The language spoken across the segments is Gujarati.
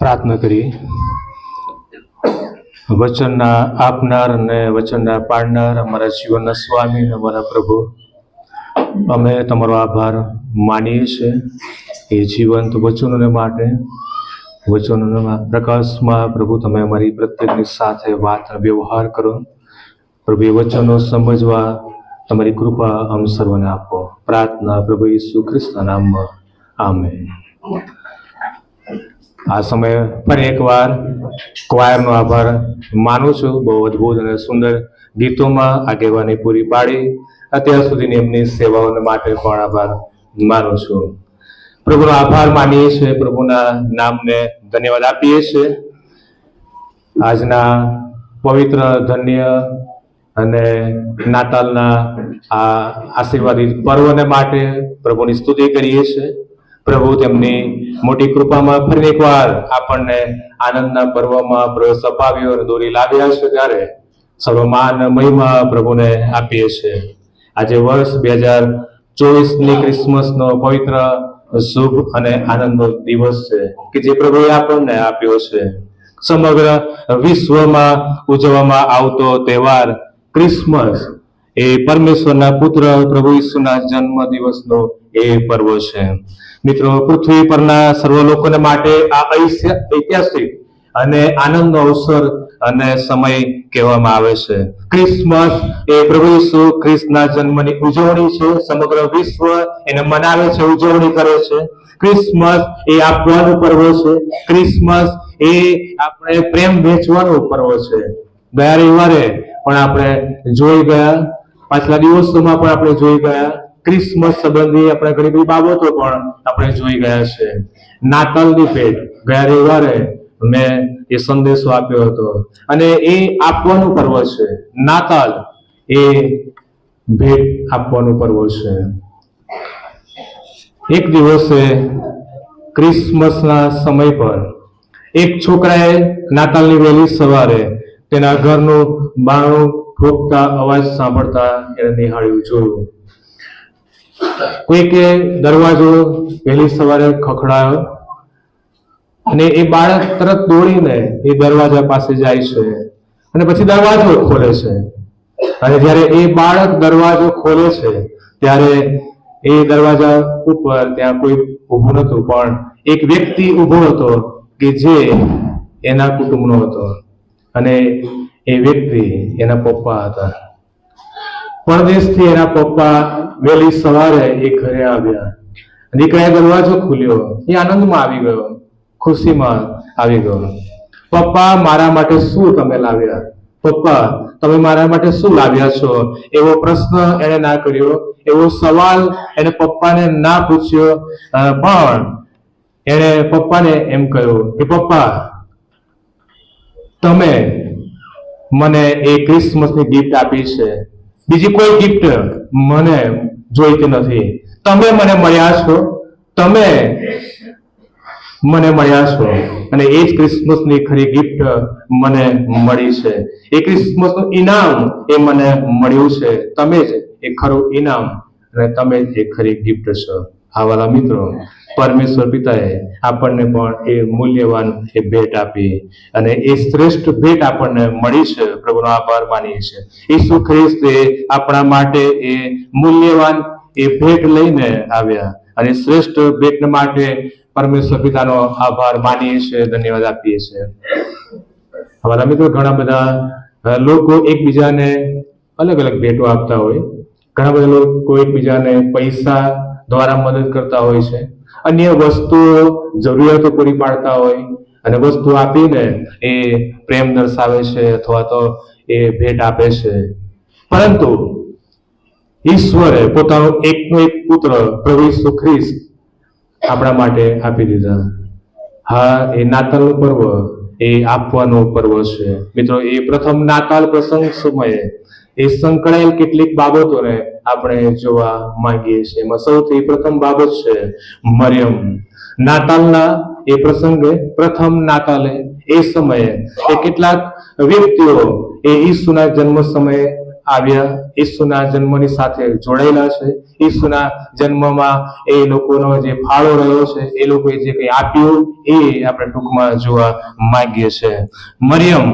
પ્રાર્થના કરી. વચનના આપનાર અને વચનના પાડનાર અમારા જીવનના સ્વામી અને અમારા પ્રભુ, અમે તમારો આભાર માનીએ છીએ એ જીવંત વચનોને માટે. વચનોના પ્રકાશમાં પ્રભુ તમે અમારી પ્રત્યેકની સાથે વાત વ્યવહાર કરો. પ્રભુ એ વચનો સમજવા તમારી કૃપા અમ સર્વને આપો. પ્રાર્થના પ્રભુ ઈસુ ખ્રિસ્તના નામમાં, આમેન. આ સમયે ફરી એકવાર ક્વાયરનો આભાર માનું છું. બહુ અદભુત અને સુંદર ગીતોમાં આગેવાની પૂરી પાડી. અત્યાર સુધીની એમની સેવાઓને માટે પણ આભાર માનું છું. પ્રભુનો આભાર માનીએ છીએ, પ્રભુના નામને ધન્યવાદ આપીએ છીએ. આજના પવિત્ર, ધન્ય અને નાતાલના આ આશીર્વાદિત પર્વને માટે પ્રભુની સ્તુતિ કરીએ છીએ. પ્રભુ તેમની મોટી કૃપામાં ફરી એકવાર આપણને આનંદના પર્વમાં પ્રવેશ અપાવ્યો અને દોરી લાવ્યા છે, ત્યારે સર્વમાન મહિમા પ્રભુને આપીએ છીએ. આજે વર્ષ 2024ની ક્રિસમસનો પવિત્ર, શુભ અને આનંદનો દિવસ છે કે જે પ્રભુએ આપણને આપ્યો છે. સમગ્ર વિશ્વમાં ઉજવવામાં આવતો તહેવાર ક્રિસમસ એ પરમેશ્વરના પુત્ર પ્રભુ ઈસુના જન્મ દિવસનો એ પર્વ છે. મિત્રો, પૃથ્વી પરના સર્વ લોકોને માટે આ ઐતિહાસિક અને આનંદનો અવસર અને સમય કહેવામાં આવે છે. ક્રિસમસ એ પ્રભુ ઈસુ ખ્રિસ્તના જન્મની ઉજવણી છે. સમગ્ર વિશ્વ એને મનાવે છે, ઉજવણી કરે છે. ક્રિસમસ એ આપવાનું પર્વ છે. ક્રિસમસ એ આપણે પ્રેમ વેચવાનું પર્વ છે. ગયા રવિવારે પણ આપણે જોઈ ગયા, પાછલા દિવસોમાં પણ આપણે જોઈ ગયા. ક્રિસમસ સંબંધી આપણે ઘણી બધી બાબતો પણ આપણે જોઈ ગયા છે. નાતાલની ભેટ ગયા રવિવારે મેં એ સંદેશો આપ્યો હતો, અને એ આપવાનું પર્વ છે. નાતાલ એ ભેટ આપવાનું પર્વ છે. એક દિવસે ક્રિસમસના સમય પર એક છોકરાએ નાતાલની વહેલી સવારે તેના ઘરનું બારણું ઠોકતા અવાજ સાંભળતા એને નિહાળ્યું, જોયું. કોઈકે દરવાજો વહેલી સવારે ખખડાયો અને એ બાળક તરત દોડીને એ દરવાજા પાસે જાય છે અને પછી દરવાજો ખોલે છે. અને જ્યારે એ બાળક દરવાજો ખોલે છે ત્યારે એ દરવાજા ઉપર ત્યાં કોઈ ઊભું નહોતું, પણ એક વ્યક્તિ ઊભો હતો કે જે એના કુટુંબનો હતો, અને એ વ્યક્તિ એના પપ્પા હતા. પરદેશથી એના પપ્પા વહેલી સવારે એ ઘરે આવ્યા. દીકરાએ દરવાજો ખોલ્યો, એ આનંદમાં આવી ગયો, ખુશીમાં આવી ગયો. પપ્પા, મારા માટે શું તમે લાવ્યા? પપ્પા, તમે મારા માટે શું લાવ્યા છો? એવો પ્રશ્ન એને ના કર્યો, એવો સવાલ એને પપ્પાને ના પૂછ્યો, પણ એને પપ્પાને એમ કહ્યું કે પપ્પા, તમે મને એ ક્રિસમસની ગિફ્ટ આપી છે, બીજી કોઈ ગિફ્ટ મને જોઈતી નથી. તમે મને મળ્યા છો, તમે મને મળ્યા છો, અને એ જ ક્રિસમસની ખરી ગિફ્ટ મને મળી છે. એ ક્રિસમસનું ઇનામ એ મને મળ્યું છે. તમે જ એ ખરું ઇનામ અને તમે જ એ ખરી ગિફ્ટ છો. આ વાલા મિત્રો, પરમેશ્વર પિતાએ આપણને પણ એ મૂલ્યવાન એ ભેટ આપી, અને એ શ્રેષ્ઠ ભેટ આપણને મળી છે. પ્રભુનો આભાર માનીએ છીએ. ઈસુ ખ્રિસ્તે આપણા માટે એ મૂલ્યવાન એ ભેટ લઈને આવ્યા, અને શ્રેષ્ઠ ભેટ માટે પરમેશ્વર પિતાનો આભાર માનીએ છીએ, ધન્યવાદ આપીએ છીએ. અમારા મિત્રો, ઘણા બધા લોકો એકબીજાને અલગ અલગ ભેટો આપતા હોય. ઘણા બધા લોકો એકબીજાને પૈસા દ્વારા મદદ કરતા હોય છે, અન્ય વસ્તુઓ, જરૂરિયાતો પૂરી પાડતા હોય, અને વસ્તુ આપીને એ પ્રેમ દર્શાવે છે અથવા તો એ ભેટ આપે છે. પરંતુ ઈશ્વરે પોતાનો એકનો એક પુત્ર પ્રભુ ઈસુ ખ્રિસ્ત આપણા માટે આપી દીધા. હા, એ નાતાલનું પર્વ એ આપવાનો પર્વ છે. મિત્રો, એ પ્રથમ નાતાલ પ્રસંગ સમયે એ સંકળાયેલ કેટલીક બાબતોને આપણે જોવા માંગીએ છીએ. એમાં સૌથી પ્રથમ બાબત છે મરિયમ. નાતાલના એ પ્રસંગે, પ્રથમ નાતાલે એ સમયે એ કેટલાક વ્યક્તિઓ એ ઈસુના જન્મ સમયે આવ્યા, ઈસુના જન્મની સાથે જોડાયેલા છે, ઈસુના જન્મમાં એ લોકોનો જે ફાળો રહ્યો છે, એ લોકોએ જે કંઈ આપ્યું એ આપણે ટૂંકમાં જોવા માંગીએ છીએ. મરિયમ,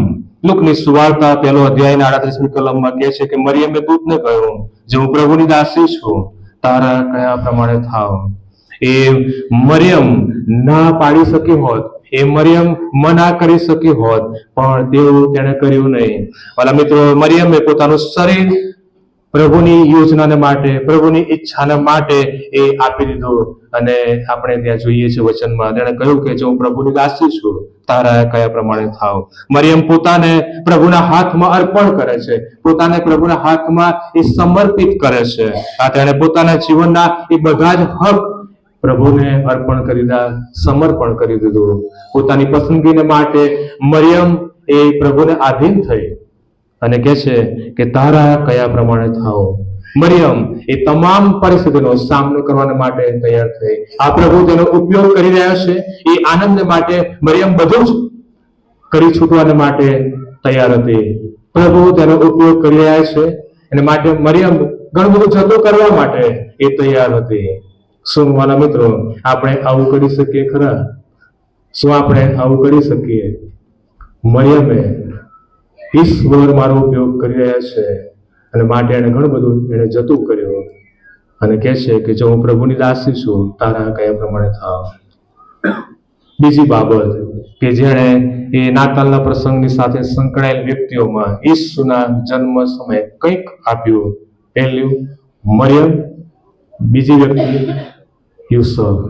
લુકની સુવાર્તા 1 અધ્યાયના 38મી કલમમાં કહે છે કે મરિયમે દૂતને કહ્યું, જે હું પ્રભુની દાસી છું, તારા કયા પ્રમાણે થાવ. એ મરિયમ ના પાડી શકી હોત, એ મરિયમ મના કરી શકી હોત, પણ તેવું તેણે કર્યું નહીં. વાલા મિત્રો, મરિયમે પોતાનું શરીર પ્રભુની યોજનાને માટે, પ્રભુની ઈચ્છાને માટે એ આપી દીધું. અને આપણે ત્યાં જોઈએ છે વચનમાં તેણે કહ્યું કે જો હું પ્રભુની દાસી છું, તારા કયા પ્રમાણે થાવ. મરિયમ પોતાને પ્રભુના હાથમાં અર્પણ કરે છે, પોતાને પ્રભુના હાથમાં એ સમર્પિત કરે છે. આ તેણે પોતાના જીવનના એ બધા જ હક પ્રભુને અર્પણ કરી દીધા, સમર્પણ કરી દીધું. પોતાની પસંદગીને માટે મરિયમ એ પ્રભુને આધીન થઈ અને કહે છે કે તારા કયા પ્રમાણે થાવ. મરિયમ એ તમામ પરિસ્થિતિનો સામનો કરવા માટે તૈયાર થઈ. આ પ્રભુ તેનો ઉપયોગ કરી રહ્યા છે. એ આનંદ માટે મરિયમ બધું જ કરી છૂટવાને માટે તૈયાર હતી. પ્રભુ તેનો ઉપયોગ કરી રહ્યા છે અને માટે મરિયમ ઘણું બધું જતું કરવા માટે એ તૈયાર હતી. શું વાલા મિત્રો, આપણે આવું કરી શકીએ ખરા? શું આપણે આવું કરી શકીએ? મરિયમે ઈશ્વર મારો ઉપયોગ કરી રહ્યા છે અને માટે એને ઘણું બધું એને જતું કર્યું અને કહે છે કે જો હું પ્રભુની દાસી છું, તારા કયા પ્રમાણે થાવ. બીજી બાબત કે જેણે એ નાતાલના પ્રસંગની સાથે સંકળાયેલ વ્યક્તિઓમાં ઈસુના જન્મ સમયે કંઈક આપ્યું. પહેલું મરિયમ, બીજી વ્યક્તિ યુસુફ.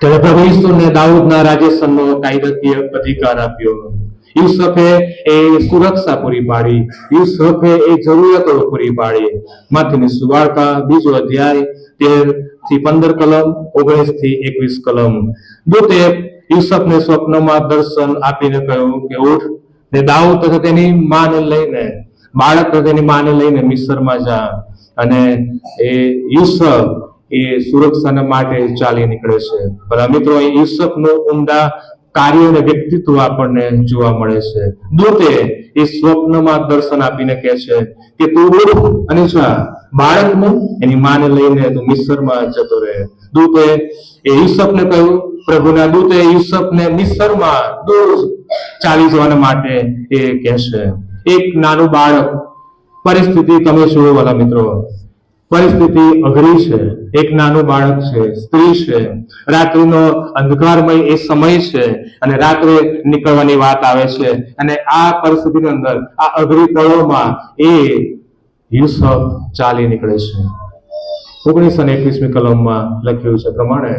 તેણે પ્રભુ ઈસુને દાઉદના રાજ્યસનનો કાયદાકીય અધિકાર આપ્યો. યુસુફે એ સુરક્ષા પૂરી પાડી. યુસુફે એ જરૂરિયાતો પૂરી પાડી. માથીની સુવાર્તા 2 અધ્યાય 13-15 કલમ, 19-21 કલમ. દૂતે યુસુફને સ્વપ્નમાં દર્શન આપીને કહ્યું કે ઉઠ ને દાઉદ તથા તેની માને લઈને, બાળક તથા તેની માને લઈને મિસ્રમાં જા. અને એ યુસુફ એ સુરક્ષાના માટે ચાલી નીકળે છે. ભલા મિત્રો, યુસુફનું ઊંડા કાર્ય અને વ્યક્તિત્વ આપણને જોવા મળે છે. દૂતે એ સ્વપ્નમાં દર્શન આપીને કહે છે કે તું ઉઠ અને જા, બાળકને એની માને લઈને તું મિસ્રમાં જતો રહે. દૂતે એ યુસુફને કહ્યું, પ્રભુના દૂતે યુસુફને મિસ્રમાં દૂર ચાલી જવાના માટે એ કહે છે. એક નાનું બાળક, પરિસ્થિતિ તમે જુઓ વાલા મિત્રો, પરિસ્થિતિ અઘરી છે. એક નાનું બાળક છે, સ્ત્રી છે, રાત્રિનો અંધકારમય એ સમય છે અને રાત્રે નીકળવાની વાત આવે છે. અને આ પરિસ્થિતિની અંદર, આ અઘરી પળોમાં એ યુસુફ ચાલી નીકળે છે. 19-21મી કલમમાં લખ્યું છે પ્રમાણે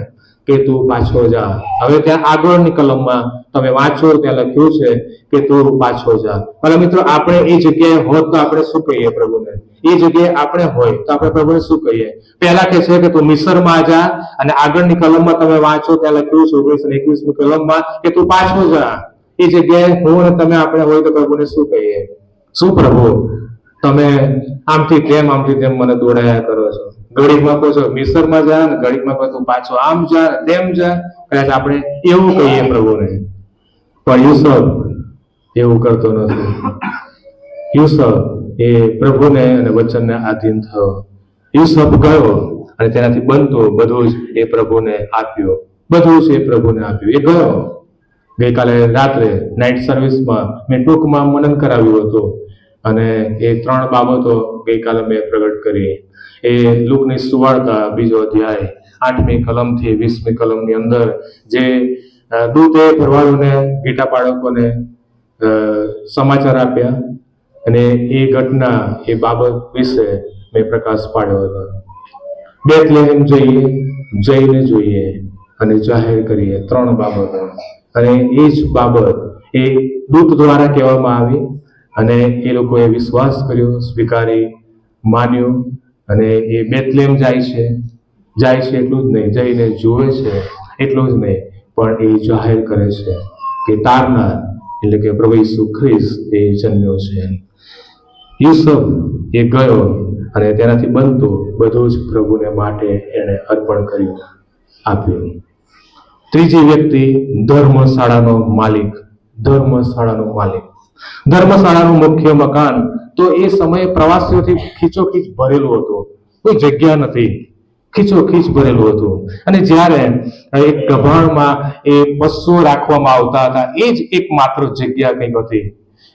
કે તું પાછો જા. હવે ત્યાં આગળની કલમમાં તમે વાંચો, ત્યાં લખ્યું છે કે તું પાછો જા. ભલા મિત્રો, આપણે એ જગ્યાએ હોત તો આપણે શું કહીએ પ્રભુને? એ જગ્યાએ આપણે હોય તો આપણે પ્રભુને શું કહીએ? પહેલા કહે છે કે તું મિસ્રમાં જા, અને આગળની કલમમાં તમે વાંચો, ત્યાં લખ્યું છે 19-21મી કલમમાં કે તું પાછો જા. એ જગ્યાએ હું અને તમે આપણે હોય તો પ્રભુને શું કહીએ? શું પ્રભુ, તમે આમથી તેમ મને દોડાયા કરો છો? ઘડીકમાં કહો છો મિસ્રમાં જા, ને ઘડીકમાં કહો તું પાછો આમ જા તેમ જા. કદાચ આપણે એવું કહીએ પ્રભુને, પણ યુસુફ એવું કરતો નથી. યુસુફ એ પ્રભુને અને વચનને આધીન થયો. યુસુફ ગયો અને તેનાથી બનતું બધું જ એ પ્રભુને આપ્યું. બધું જ એ પ્રભુને આપ્યું. એ ગયો. ગઈકાલે રાત્રે નાઇટ સર્વિસમાં મેં ટૂંકમાં મનન કરાવ્યું હતું અને એ 3 બાબતો ગઈકાલે મેં પ્રગટ કરી. એ લુકની સુવાર્તા 2 અધ્યાય 8મી કલમથી 20મી કલમની અંદર જે દૂતે ભરવાડોને, ગીટા બાળકોને સમાચાર આપ્યા અને એ ઘટના, એ બાબત વિશે મેં પ્રકાશ પાડ્યો હતો. બેથલેહેમ જઈને જોઈએ અને જાહેર કરીએ, 3 બાબતો. અને એ જ બાબત એ દૂત દ્વારા કહેવામાં આવી અને એ લોકોએ વિશ્વાસ કર્યો, સ્વીકારી, માન્યું અને એ બેથલેહેમ જાય છે એટલું જ નહીં, જઈને જોવે છે એટલું જ નહીં, પણ એ જાહેર કરે છે કે તારનાર એટલે કે પ્રભુ ઈસુ ખ્રિસ્ત એ જન્મ્યો છે. યુસુફ એ ગયો અને તેનાથી બનતું બધું જ પ્રભુને માટે એને અર્પણ કર્યું, આપ્યું. ત્રીજી વ્યક્તિ ધર્મશાળાનો માલિક. ધર્મશાળાનું મુખ્ય મકાન તો એ સમયે પ્રવાસીઓથી ખીચોખીચ ભરેલું હતું, કોઈ જગ્યા નથી, ખીચોખીચ ભરેલું હતું. અને જ્યારે એક ગભાણમાં એ પશુઓ રાખવામાં આવતા હતા, એ જ એકમાત્ર જગ્યા કંઈક હતી.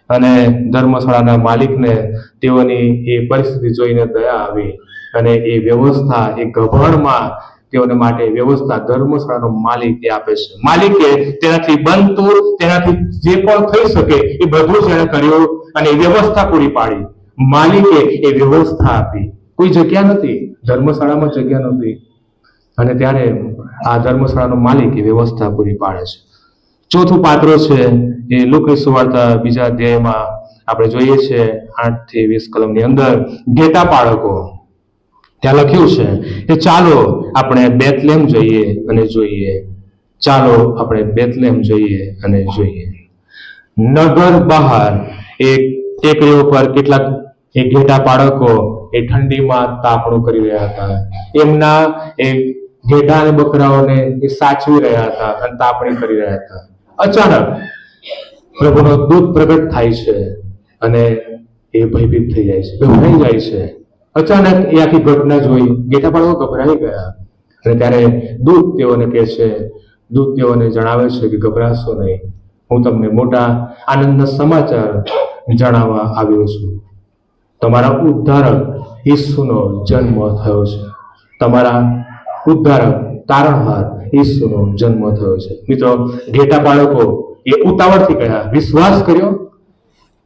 અને ધર્મશાળાના માલિકને તેઓની એ પરિસ્થિતિ જોઈને દયા આવી અને એ વ્યવસ્થા એ ગભાણમાં તેઓને માટે વ્યવસ્થા ધર્મશાળાનો માલિક એ આપે છે. માલિકે તેનાથી બનતું, તેનાથી જે પણ થઈ શકે એ બધું જ એણે કર્યું અને એ વ્યવસ્થા પૂરી પાડી. માલિકે એ વ્યવસ્થા આપી. કોઈ જગ્યા નથી, ધર્મશાળામાં જગ્યા નથી, અને ત્યારે આ ધર્મશાળાનો માલિક એ વ્યવસ્થા પૂરી પાડે છે. ચોથું પાત્ર છે એ લુકાસ સુવાર્તા 2 અધ્યાયમાં આપણે જોઈએ છે 8 થી 20 કલમની અંદર ઘેટા બાળકો. ત્યાં લખ્યું છે કે ચાલો આપણે બેથલેમ જઈએ અને જોઈએ, ચાલો આપણે બેથલેમ જઈએ અને જોઈએ. નગર બહાર એક ટેકરીઓ પર કેટલાક એ ઘેટા બાળકો એ ઠંડીમાં તાપણું કરી રહ્યા હતા. એમના એ ઘેટા અને બકરાઓને એ સાચવી રહ્યા હતા અને તાપણી કરી રહ્યા હતા. અચાનક પ્રભુનો દૂત પ્રગટ થાય છે અને એ ભયભીત થઈ જાય છે, ગભરાઈ જાય છે. અચાનક એ આખી ઘટના જોઈ ઘેટા બાળકો ગભરાઈ ગયા અને ત્યારે દૂત તેઓને કહે છે, દૂત તેઓને જણાવે છે કે ગભરાશો નહીં, હું તમને મોટા આનંદના સમાચાર જણાવવા આવ્યો છું. તમારા ઉદ્ધારક ઈસુનો જન્મ થયો છે. તમારા ઉદ્ધારક તારણહાર ઈસુનો જન્મ થયો છે. મિત્રો, ઘેટા બાળકો એ ઉતાવળથી ગયા, વિશ્વાસ કર્યો.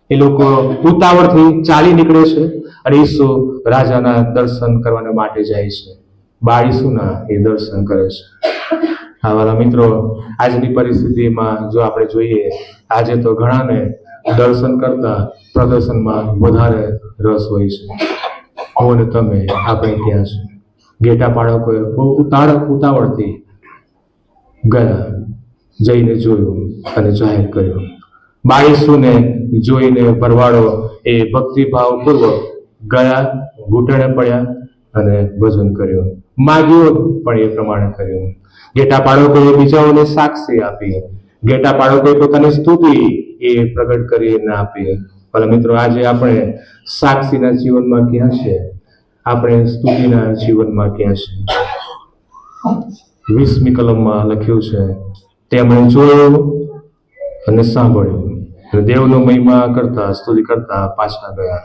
એ લોકો ઉતાવળથી ચાલી નીકળે છે અને ઈસુ રાજાના દર્શન કરવાને માટે જાય છે. બાળ ઈસુના એ દર્શન કરે છે. વાલા મિત્રો, આજની પરિસ્થિતિમાં જો આપણે જોઈએ, આજે તો ઘણાને દર્શન કરતા પ્રદર્શનમાં વધારે રસ હોય છે. હું ને તમે આપણે ત્યાં છે. ઘેટા બાળકોએ બહુ ઉતાવળથી ગયા, જઈને જોયું અને જાહેર કર્યું. બાળ ઈસુને જોઈને ભરવાડો એ ભક્તિભાવ પૂર્વક ગયા, ઘૂંટણે પડ્યા અને ભજન કર્યું. માગ્યું પણ એ પ્રમાણે કર્યું. ઘેટા બાળકોએ બીજાઓને સાક્ષી આપી. ઘેટા બાળકોએ પોતાની સ્તુતિ એ પ્રગટ કરીને આપી. ભલા મિત્રો, આજે આપણે સાક્ષીના જીવનમાં ક્યાં છે? આપણે સ્તુતિના જીવનમાં ક્યાં છે? 20મી કલમમાં લખ્યું છે, તેમણે જોયું અને સાંભળ્યું અને દેવનો મહિમા કરતા સ્તુતિ કરતા પાછા ગયા.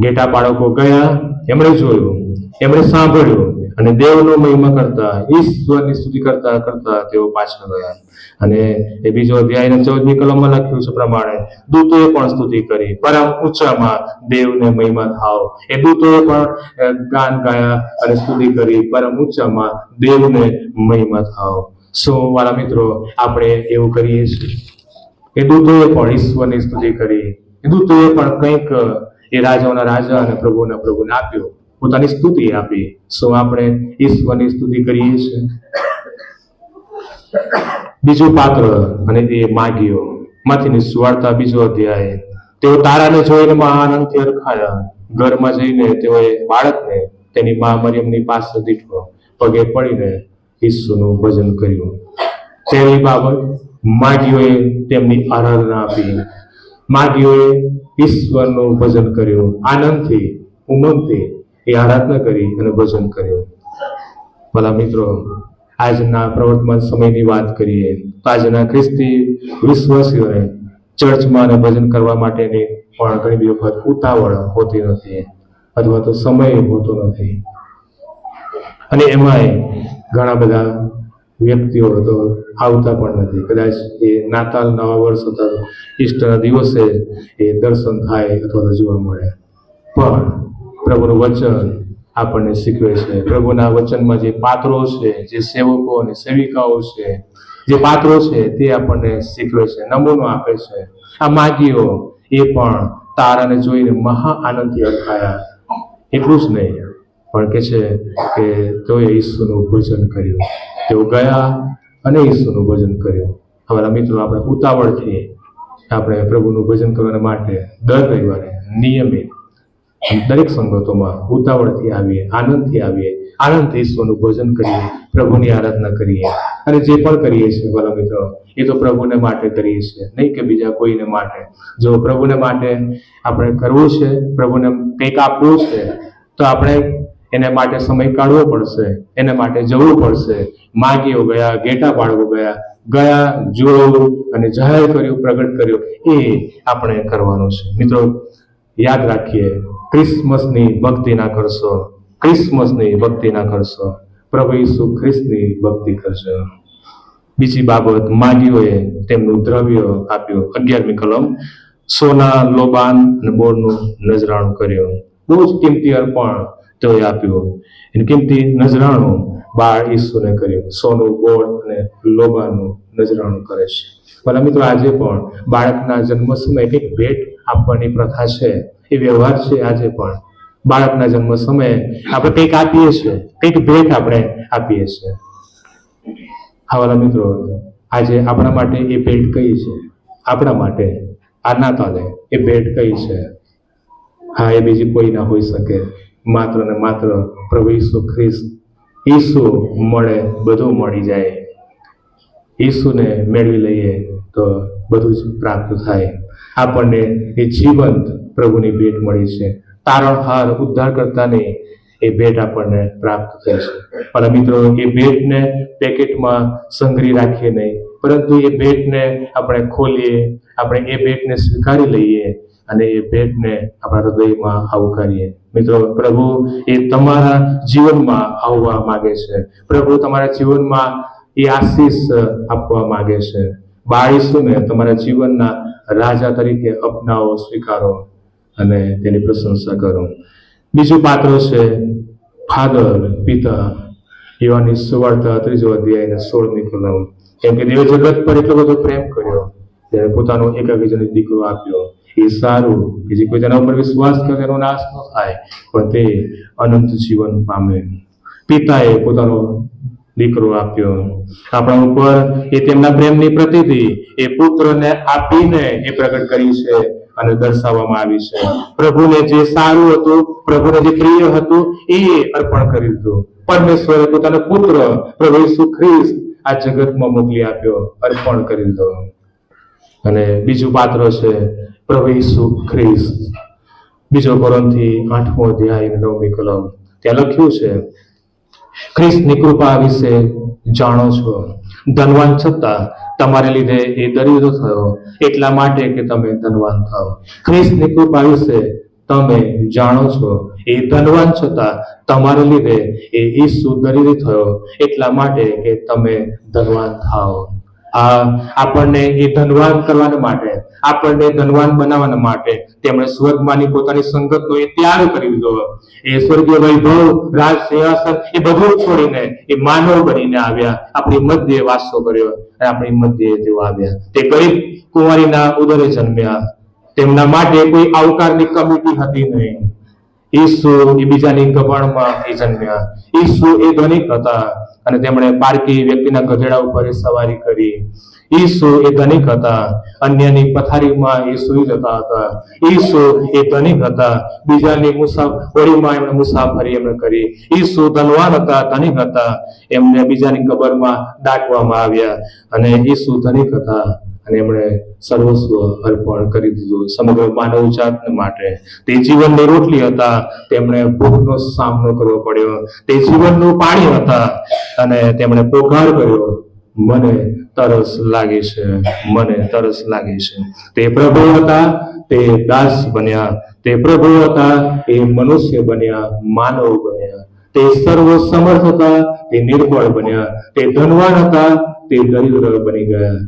ઘેટા બાળકો ગયા, એમણે જોયું, એમણે સાંભળ્યું અને દેવનો મહિમા કરતા, ઈશ્વરની સ્તુતિ કરતા કરતા તેઓ પાછા ગયા. અને એ 2 અધ્યાયના 14મી કલમમાં લખ્યું છે પ્રમાણે દૂતોએ પણ સ્તુતિ કરી, પરમ ઊંચામાં દેવને મહિમા થાવ. એ દૂતોએ પણ ગાન ગાયા અને સ્તુતિ કરી, પરમ ઊંચામાં દેવને મહિમા થાવ. શું વાલા મિત્રો, આપણે એવું કરીએ છીએ? એ દૂતોએ પણ ઈશ્વરની સ્તુતિ કરી. એ દૂતોએ પણ કંઈક એ રાજાઓના રાજા અને પ્રભુને આપ્યું, પોતાની સ્તુતિ આપી. શું આપણે ઈશ્વરની સ્તુતિ કરીએ છીએ? બીજું પાત્ર અને એ માગીઓ. માથીની સુવાર્તા 2 અધ્યાય. તેઓ તારાને જોઈને મહા આનંદથી હરખાયા. ઘરમાં જઈને તેઓએ બાળકને તેની મા મરિયમની પાસે દીઠો, પગે પડીને ઈસુનું ભજન કર્યું. તેની બાબત માગીઓએ તેમની આરાધના આપી. માગીઓએ ઈશ્વરનું ભજન કર્યું. આનંદથી, ઉમંગથી એ આરાધના કરી અને ભજન કર્યું. ભલા મિત્રો, આજના પ્રવર્તમાન સમયની વાત કરીએ તો આજના ખ્રિસ્તી વિશ્વાસીઓને ચર્ચમાં અને ભજન કરવા માટેની પણ ઘણી વખત ઉતાવળ હોતી નથી, અથવા તો સમય હોતો નથી. અને એમાંય ઘણા બધા વ્યક્તિઓ તો આવતા પણ નથી. કદાચ એ નાતાલ, નવા વર્ષ અથવા ઈસ્ટરના દિવસે એ દર્શન થાય અથવા તો જોવા મળે. પણ પ્રભુનું વચન આપણને શીખવે છે. પ્રભુના વચનમાં જે પાત્રો છે, જે સેવકો અને સેવિકાઓ છે, જે પાત્રો છે, તે આપણને શીખવે છે, નમૂનો આપે છે. આ માગીઓ એ પણ તારાને જોઈને મહા આનંદથી હરખાયા. એટલું જ નહીં, પણ કે છે કે તેઓએ ઈસુનું ભજન કર્યું. તેઓ ગયા અને ઈસુનું ભજન કર્યું. હવે મિત્રો, આપણે ઉતાવળથી આપણે પ્રભુનું ભજન કરવા માટે દર રવિવારે નિયમિત દરેક સંગતોમાં ઉતાવળથી આવીએ, આનંદથી આવીએ, આનંદથી ઈશ્વરનું ભજન કરીએ, પ્રભુની આરાધના કરીએ. અને જે પણ કરીએ છીએ વાલા મિત્રો, એ તો પ્રભુને માટે કરીએ છીએ, નહીં કે બીજા કોઈને માટે. જો પ્રભુને માટે આપણે કરવું છે, પ્રભુને કંઈક આપવું છે, તો આપણે એને માટે સમય કાઢવો પડશે, એને માટે જવું પડશે. માગીઓ ગયા, ઘેટા પાડવો ગયા, જોયું અને જાહેર કર્યું, પ્રગટ કર્યું, એ આપણે કરવાનું છે. મિત્રો યાદ રાખીએ, ક્રિસમસની ભક્તિ ના કરશો, ક્રિસમસની ભક્તિ ના કરશો, પ્રભુ ઈસુ ખ્રિસ્તની ભક્તિ કરશો. બીજી બાબત, માગીઓએ તેમનું દ્રવ્ય આપ્યું. 11મી કલમ, સોના, લોબાન અને બોળનું નજરાણું કર્યું. બહુ જ કિંમતી અર્પણ તેઓએ આપ્યું. એનું કિંમતી નજરાણું બાળ ઈસુને કર્યું. સોનું, બોળ અને લોબાનનું નજરાણું કરે છે. ભલા મિત્રો, આજે પણ બાળકના જન્મ સમયે કંઈક ભેટ આપવાની પ્રથા છે, એ વ્યવહાર છે. આજે પણ બાળકના જન્મ સમયે આપણે કંઈક આપીએ છીએ, કંઈક ભેટ આપણે આપીએ છીએ. હા વાલા મિત્રો, આજે આપણા માટે એ ભેટ કઈ છે? આપણા માટે આ નાતાલે એ ભેટ કઈ છે? હા, એ બીજી કોઈ ના હોઈ શકે, માત્ર ને માત્ર પ્રભુ ઈસુ ખ્રિસ્ત. ઈસુ મળે બધું મળી જાય. ઈસુને મેળવી લઈએ તો બધું જ પ્રાપ્ત થાય. આપણને એ જીવંત પ્રભુની ભેટ મળી છે. તારણહાર, ઉદ્ધારકર્તાની એ ભેટ આપણને પ્રાપ્ત થઈ છે. પણ મિત્રો, એ ભેટને પેકેટમાં સંગ્રહી રાખીએ નહીં, પરંતુ એ ભેટને આપણે ખોલીએ, આપણે એ ભેટને સ્વીકારી લઈએ અને એ ભેટને આપણા હૃદયમાં આવકારીએ. મિત્રો, પ્રભુ એ તમારા જીવનમાં આવવા માંગે છે. પ્રભુ તમારા જીવનમાં એ આશીષ આપવા માંગે છે. બાળ ઈસુને તમારા જીવનના રાજા તરીકે અપનાવો, સ્વીકારો અને તેની પ્રશંસા કરો. બીજું પાત્ર છે ફાધર, પિતા. યોહાનની સુવાર્તા 3જો અધ્યાય અને 16મી કલમ. કેમ કે દેવે જગત પર એટલો બધો પ્રેમ કર્યો, ત્યારે પોતાનો એકાકી દીકરો આપ્યો. એ સારું કે જે કોઈ તેના ઉપર વિશ્વાસ કરે તેનો નાશ ન થાય, પણ તે અનંત જીવન પામે. પિતાએ પોતાનો દીકરો આપ્યો આપણા ઉપર. એ તેમના પ્રેમની પ્રતિતિ એ પુત્રને આપીને એ પ્રગટ કરી છે અને દર્શાવવામાં આવી છે. પ્રભુને જે સારું હતું, પ્રભુને જે પ્રિય હતું, એ અર્પણ કરી દીધું. પરમેશ્વરે પોતાનો પુત્ર પ્રભુ ઈસુ ખ્રિસ્ત આ જગતમાં મોકલી આપ્યો, અર્પણ કરી દીધો. અને બીજું પાત્ર છે પ્રભુ ઈસુ ખ્રિસ્ત. 2 કોરિન્થી 8મો અધ્યાય 9મી કલમ. ત્યાં લખ્યું છે, ખ્રિસ્તની કૃપા વિશે જાણો છો, ધનવાન છતાં તમારે લીધે એ દરિદ્ર થયો, એટલા માટે કે તમે ધનવાન થાઓ. ખ્રિસ્તની કૃપા વિશે તમે જાણો છો, એ ધનવાન છતાં તમારે લીધે એ ઈસુ દરિદ્ર થયો, એટલા માટે કે તમે ધનવાન થાઓ. આપણને એ ધનવાન કરવાના માટે, આપણને ધનવાન બનાવવાના માટે તેમણે સ્વર્ગમાંની પોતાની સંગતનો એ ત્યાગ કરી દીધો. એ સ્વર્ગીય વૈભવ, રાજ, સિંહાસન એ બધું છોડીને એ માનવ બનીને આવ્યા, આપણી મધ્યે વાસો કર્યો અને આપણી મધ્યે તેઓ આવ્યા. તે ગરીબ કુંવારીના ઉદરે જન્મ્યા. તેમના માટે કોઈ આવકારની કમિટી હતી નહીં. ઈસુ એ બીજાની ગભાણમાં એ જન્મ્યા. ઈસુ એ ધનિક હતા અને તેમણે પારકી વ્યક્તિના ગધેડા ઉપર સવારી કરી. ઈસુ એ ધનિક હતા, અન્યની પથારીમાં એ સૂઈ જતા હતા. ઈસુ એ ધનિક હતા, બીજાની મુસાફરીમાં એમણે મુસાફરી એમણે કરી. ઈસુ ધનવાન હતા, ધનિક હતા, એમને બીજાની કબરમાં દાટવામાં આવ્યા. અને ઈસુ ધનિક હતા અને એમણે સર્વસ્વ અર્પણ કરી દીધું સમગ્ર માનવ જાત માટે. તે જીવનની રોટલી હતા, તેમણે ભૂખનો સામનો કરવો પડ્યો. તે જીવનનું પાણી હતા અને તેમણે પોકાર કર્યો, મને તરસ લાગી છે, મને તરસ લાગી છે. તે પ્રભુ હતા, તે દાસ બન્યા. તે પ્રભુ હતા, એ મનુષ્ય બન્યા, માનવ બન્યા. તે સર્વ સમર્થ હતા, તે નિર્બળ બન્યા. તે ધનવાન હતા, તે દરિદ્ર બની ગયા.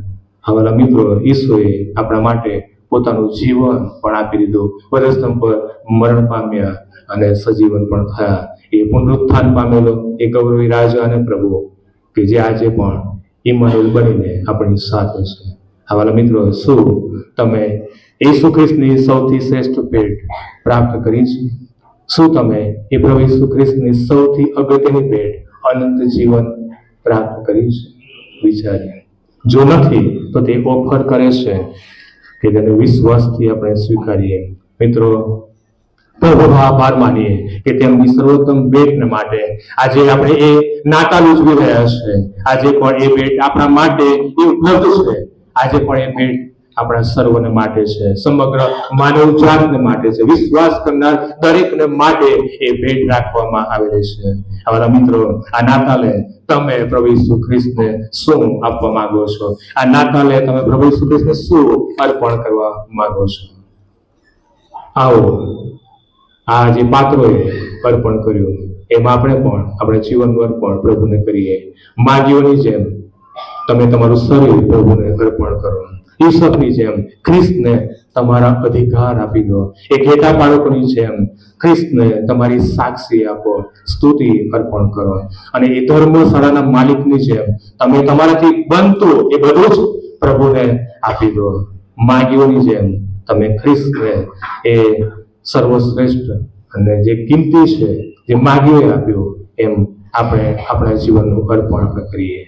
હવાલા મિત્રો, ઈસુએ આપણા માટે પોતાનું જીવન પણ આપી દીધું. વધસ્તંભ પર મરણ પામ્યા અને સજીવન પણ થયા. એ પુનરુત્થાન પામેલો એ ગૌરવી રાજા અને પ્રભુ કે જે આજે પણ ઇમાનુએલ બનીને આપણી સાથે છે. હવાલા મિત્રો, શું તમે ઈસુ ખ્રિસ્તની સૌથી શ્રેષ્ઠ ભેટ પ્રાપ્ત કરી છે? શું તમે એ પ્રભુ ઈસુ ખ્રિસ્તની સૌથી અગત્યની ભેટ અનંત જીવન પ્રાપ્ત કરી છે? વિચારીએ. જો નથી તો તે ઓફર કરે છે કે તેને વિશ્વાસથી આપણે સ્વીકારીએ. મિત્રો, પ્રભુનો આભાર માનીએ કે તેમની સર્વોત્તમ ભેટને માટે આજે આપણે એ નાતાલ ઉજવી રહ્યા છે. આજે પણ એ ભેટ આપણા માટે એ ઉપલબ્ધ છે. આજે પણ એ ભેટ આપણા સર્વને માટે છે, સમગ્ર માનવ જાતને માટે છે, વિશ્વાસ કરનાર દરેકને માટે એ ભેટ રાખવામાં આવેલી છે. અમારા મિત્રો, આ નાતાલે તમે પ્રભુ ઈસુ ખ્રિસ્તને શું આપવા માંગો છો? આ નાતાલે તમે પ્રભુ ઈસુ ખ્રિસ્તને શું અર્પણ કરવા માંગો છો? આવો, આ જે પાત્રોએ અર્પણ કર્યું એમ આપણે પણ આપણે જીવનનું અર્પણ પ્રભુને કરીએ. માગીઓની જેમ તમે તમારું શરીર પ્રભુને અર્પણ કરો. ઈસકની જેમ ખ્રિસ્તને તમારા અધિકાર આપી દો. એ ઘેટા બાળકોની જેમ ખ્રિસ્તને તમારી સાક્ષી આપો, સ્તુતિ અર્પણ કરો. અને એ ધર્મશાળાના માલિકની જેમ તમે તમારાથી બનતું એ બધું જ પ્રભુને આપી દો. માગીઓની જેમ તમે ખ્રિસ્તને એ સર્વશ્રેષ્ઠ અને જે કિંમતી છે, જે માગીઓએ આપ્યું, એમ આપણે આપણા જીવનનું અર્પણ આપણે કરીએ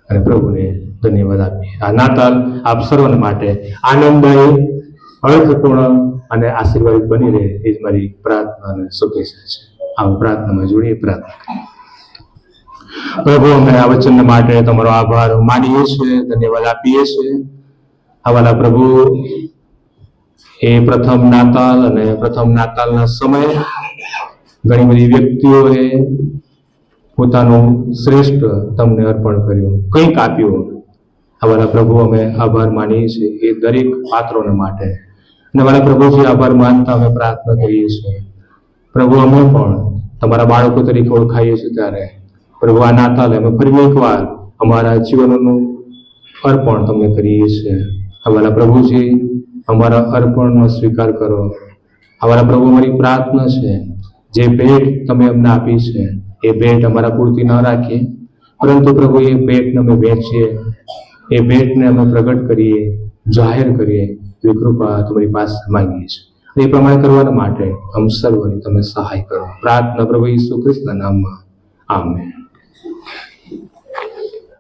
અને પ્રભુને ધન્યવાદ આપીએ. આ નાતાલ આપ સર્વને માટે આનંદદાયી, અર્થપૂર્ણ અને આશીર્વાદિત બની રહે એ જ મારી પ્રાર્થના અને શુભેચ્છા છે. આવું પ્રાર્થનામાં જોડીએ. પ્રાર્થના. પ્રભુ, અમે આ વચન માટે તમારો આભાર માનીએ છીએ, ધન્યવાદ આપીએ છીએ. આવાલા પ્રભુ, એ પ્રથમ નાતાલ અને પ્રથમ નાતાલના સમયે ઘણી બધી વ્યક્તિઓએ પોતાનું શ્રેષ્ઠ તમને અર્પણ કર્યું, કંઈક આપ્યું. આવાલા પ્રભુ, અમે આભાર માનીએ છીએ એ દરેક પાત્રોને માટે. અને વાલા પ્રભુજી, આભાર માનતા અમે પ્રાર્થના કરીએ છીએ પ્રભુ, અમે પણ તમારા બાળકો તરીકે ઓળખાઈએ છીએ ત્યારે પ્રભુ આ નાતાલે અમે ફરી એકવાર અમારા જીવનનું અર્પણ તમને કરીએ છીએ. આવાલા પ્રભુજી, અમારા અર્પણનો સ્વીકાર કરો. અમારા પ્રભુ, અમારી પ્રાર્થના છે જે ભેટ તમે અમને આપી છે એ ભેટ અમારા પૂરતી ન રાખીએ, પરંતુ પ્રભુ એ ભેટને અમે વેચીએ, એ ભેટને અમે પ્રગટ કરીએ, જાહેર કરીએ એવી કૃપા તમારી પાસે માંગીએ છીએ. એ પ્રમાણે કરવાના માટે અમ સર્વની તમે સહાય કરો. પ્રાર્થના પ્રભુ ઈસુ ખ્રિસ્તના નામમાં. આમેન.